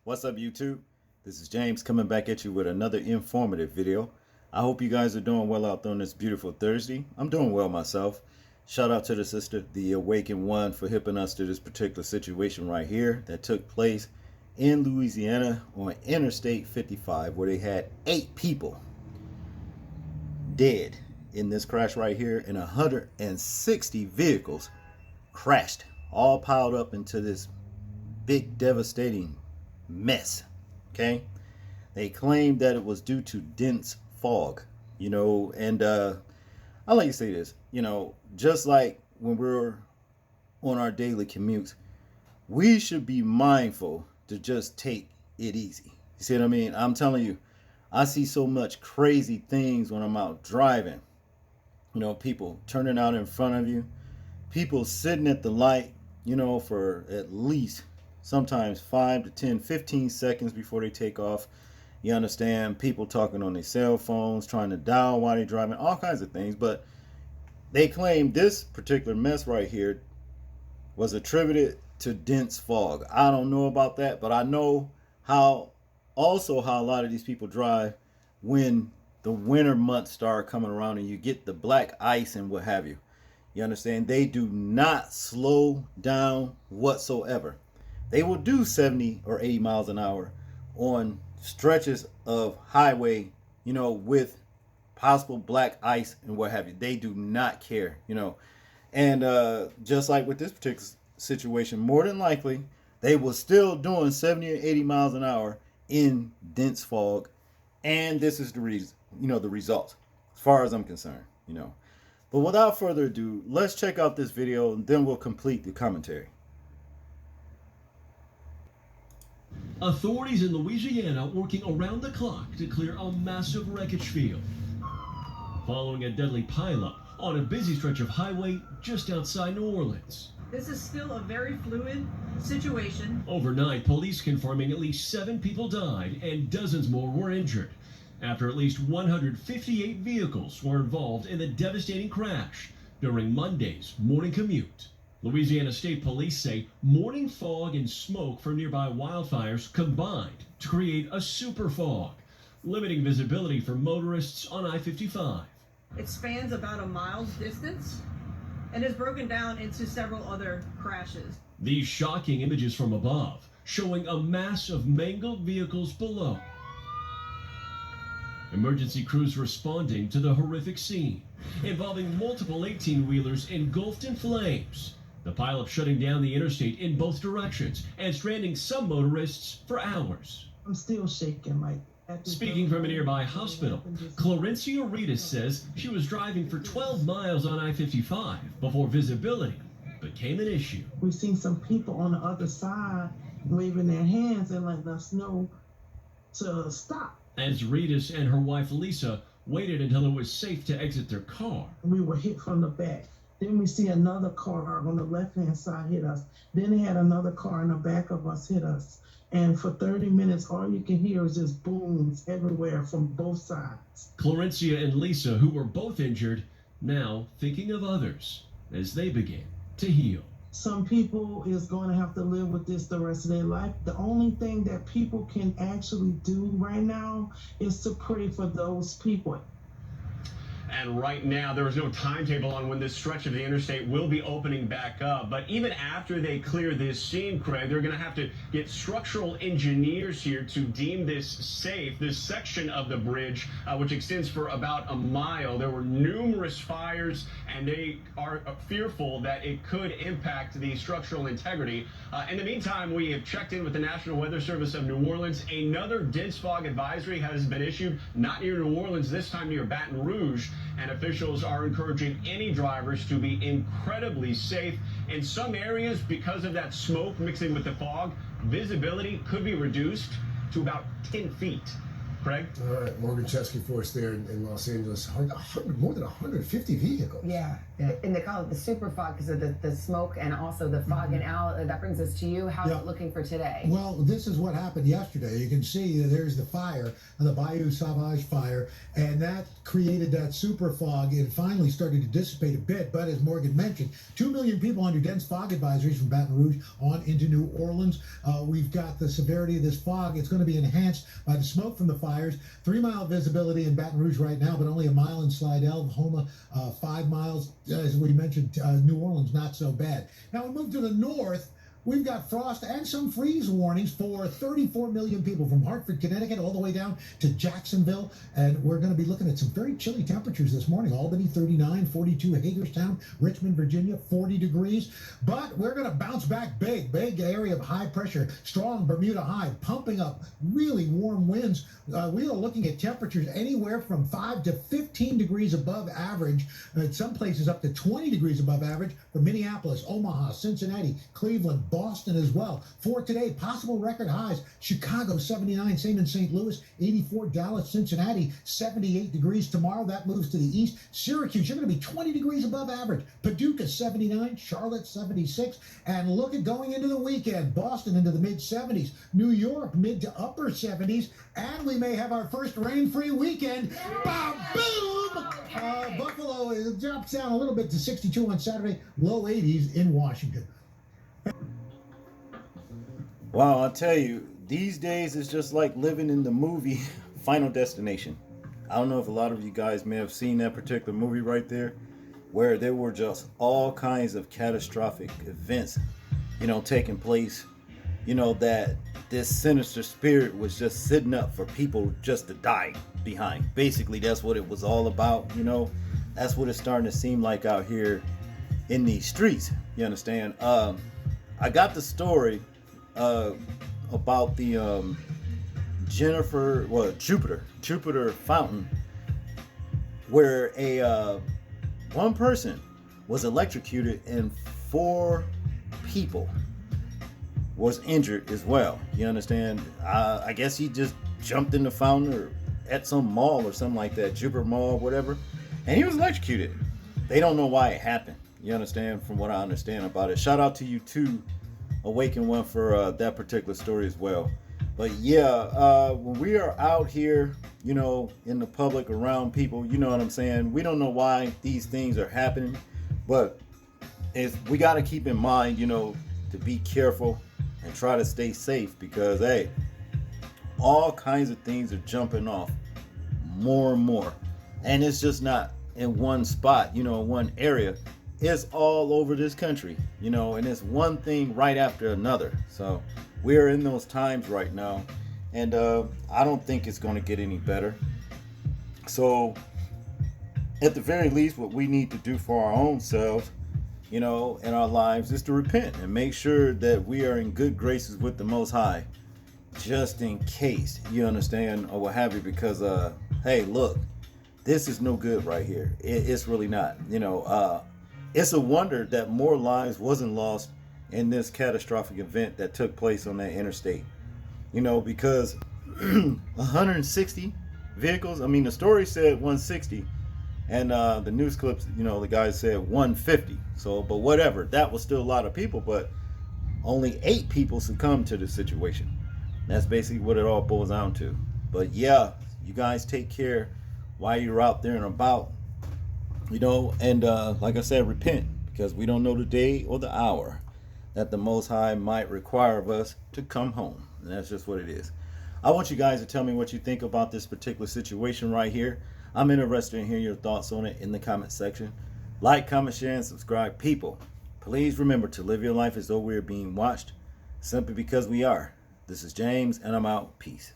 What's up, YouTube? This is James coming back at you with another informative video. I hope you guys are doing well out there on this beautiful Thursday. I'm doing well myself. Shout out to the sister, the Awakened One, for hipping us to this particular situation right here that took place in Louisiana on Interstate 55, where they had 8 people dead in this crash right here, and 160 vehicles crashed, all piled up into this big devastating mess. Okay, they claimed that it was due to dense fog, and I like to say this, just like when we're on our daily commutes, we should be mindful to just take it easy. You see what I mean? I'm telling you, I see so much crazy things when I'm out driving. People turning out in front of you, people sitting at the light, for at least sometimes 5 to 10, 15 seconds before they take off. You understand? People talking on their cell phones, trying to dial while they're driving, all kinds of things. But they claim this particular mess right here was attributed to dense fog. I don't know about that, but I know how a lot of these people drive when the winter months start coming around and you get the black ice and what have you. You understand? They do not slow down whatsoever. They will do 70 or 80 miles an hour on stretches of highway, with possible black ice and what have you. They do not care, And just like with this particular situation, more than likely, they were still doing 70 or 80 miles an hour in dense fog. And this is the reason, the result, as far as I'm concerned, But without further ado, let's check out this video and then we'll complete the commentary. Authorities in Louisiana working around the clock to clear a massive wreckage field following a deadly pileup on a busy stretch of highway just outside New Orleans. This is still a very fluid situation. Overnight, police confirming at least 7 people died and dozens more were injured after at least 158 vehicles were involved in the devastating crash during Monday's morning commute. Louisiana State Police say morning fog and smoke from nearby wildfires combined to create a super fog, limiting visibility for motorists on I-55. It spans about a mile's distance and is broken down into several other crashes. These shocking images from above showing a mass of mangled vehicles below. Emergency crews responding to the horrific scene, involving multiple 18-wheelers engulfed in flames. The pileup shutting down the interstate in both directions and stranding some motorists for hours. I'm still shaking. Speaking from a nearby hospital, Clarencia Reedus says she was driving for 12 miles on I-55 before visibility became an issue. We've seen some people on the other side waving their hands and letting us know to stop. As Reedus and her wife Lisa waited until it was safe to exit their car. We were hit from the back. Then we see another car on the left-hand side hit us. Then they had another car in the back of us hit us. And for 30 minutes, all you can hear is just booms everywhere from both sides. Clarencia and Lisa, who were both injured, now thinking of others as they begin to heal. Some people is going to have to live with this the rest of their life. The only thing that people can actually do right now is to pray for those people. And right now, there is no timetable on when this stretch of the interstate will be opening back up. But even after they clear this scene, Craig, they're going to have to get structural engineers here to deem this safe. This section of the bridge, which extends for about a mile, there were numerous fires, and they are fearful that it could impact the structural integrity. In the meantime, we have checked in with the National Weather Service of New Orleans. Another dense fog advisory has been issued, not near New Orleans, this time near Baton Rouge. And officials are encouraging any drivers to be incredibly safe. In some areas, because of that smoke mixing with the fog, visibility could be reduced to about 10 feet. Craig? All right, Morgan Chesky Force there in Los Angeles. More than 150 vehicles. Yeah. And they call it the super fog because of the smoke and also the fog. And Al, that brings us to you. How's it looking for today? Well, this is what happened yesterday. You can see there's the fire, the Bayou Sauvage fire, and that created that super fog. It finally started to dissipate a bit, but as Morgan mentioned, 2 million people under dense fog advisories from Baton Rouge on into New Orleans. We've got the severity of this fog. It's going to be enhanced by the smoke from the fires. 3-mile visibility in Baton Rouge right now, but only a mile in Slidell, Houma, 5 miles. As we mentioned, New Orleans, not so bad. Now we move to the north. We've got frost and some freeze warnings for 34 million people from Hartford, Connecticut, all the way down to Jacksonville. And we're going to be looking at some very chilly temperatures this morning. Albany, 39, 42, Hagerstown, Richmond, Virginia, 40 degrees. But we're going to bounce back big area of high pressure, strong Bermuda high, pumping up really warm winds. We are looking at temperatures anywhere from 5 to 15 degrees above average. In some places up to 20 degrees above average for Minneapolis, Omaha, Cincinnati, Cleveland, Boston as well. For today, possible record highs: Chicago 79, same in St. Louis, 84, Dallas, Cincinnati 78 degrees. Tomorrow that moves to the east. Syracuse, you're going to be 20 degrees above average. Paducah 79, Charlotte 76, and look at going into the weekend. Boston into the mid 70s, New York mid to upper 70s, and we may have our first rain-free weekend. Boom! Buffalo drops down a little bit to 62 on Saturday, low 80s in Washington. Wow, I'll tell you, these days it's just like living in the movie Final Destination. I don't know if a lot of you guys may have seen that particular movie right there, where there were just all kinds of catastrophic events, taking place, that this sinister spirit was just sitting up for people just to die behind. Basically, that's what it was all about, That's what it's starting to seem like out here in these streets, you understand? I got the story about the Jupiter fountain, where one person was electrocuted and 4 people was injured as well. You understand? I guess he just jumped in the fountain or at some mall or something like that, Jupiter Mall, whatever, and he was electrocuted. They don't know why it happened. You understand? From what I understand about it. Shout out to you too, Awaken One, for that particular story as well. But yeah, when we are out here, in the public around people, you know what I'm saying? We don't know why these things are happening, but we got to keep in mind, to be careful and try to stay safe, because hey, all kinds of things are jumping off more and more, and it's just not in one spot, in one area. It's all over this country, and it's one thing right after another. So we're in those times right now, and I don't think it's going to get any better. So at the very least, what we need to do for our own selves, in our lives, is to repent and make sure that we are in good graces with the Most High, just in case, you understand, or what have you, because hey, look, this is no good right here. It's really not. It's a wonder that more lives wasn't lost in this catastrophic event that took place on that interstate. Because 160 vehicles, I mean, the story said 160, and the news clips, the guy said 150. So, but whatever, that was still a lot of people, but only 8 people succumbed to the situation. That's basically what it all boils down to. But yeah, you guys take care while you're out there and about. And like I said, repent, because we don't know the day or the hour that the Most High might require of us to come home. And that's just what it is. I want you guys to tell me what you think about this particular situation right here. I'm interested in hearing your thoughts on it in the comment section. Like, comment, share, and subscribe. People, please remember to live your life as though we are being watched, simply because we are. This is James, and I'm out. Peace.